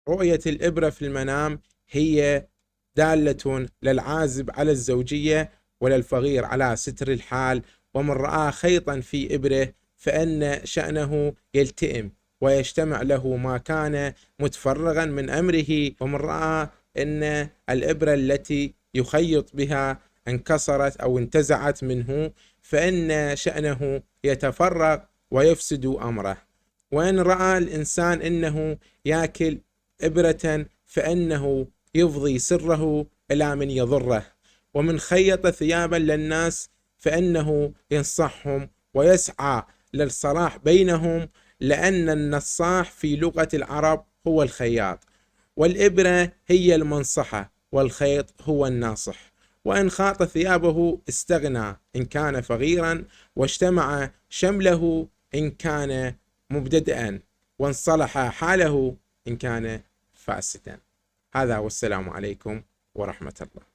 رؤية الإبرة في المنام هي دالة للعازب على الزوجية وللفقير على ستر الحال، ومن رأى خيطا في إبره فإن شأنه يلتئم ويجتمع له ما كان متفرغا من أمره، ومن رأى أن الإبرة التي يخيط بها انكسرت أو انتزعت منه فإن شأنه يتفرغ ويفسد أمره. وإن رأى الإنسان أنه يأكل إبرة فإنه يفضي سره إلى من يضره. ومن خيط ثيابا للناس فإنه ينصحهم ويسعى للصلاح بينهم، لأن النصاح في لغة العرب هو الخياط، والإبرة هي المنصحة، والخيط هو الناصح. وإن خاط ثيابه استغنى إن كان فقيرا، واجتمع شمله إن كان مبتدئا، وانصلح حاله إن كان فاسدا. هذا والسلام عليكم ورحمة الله.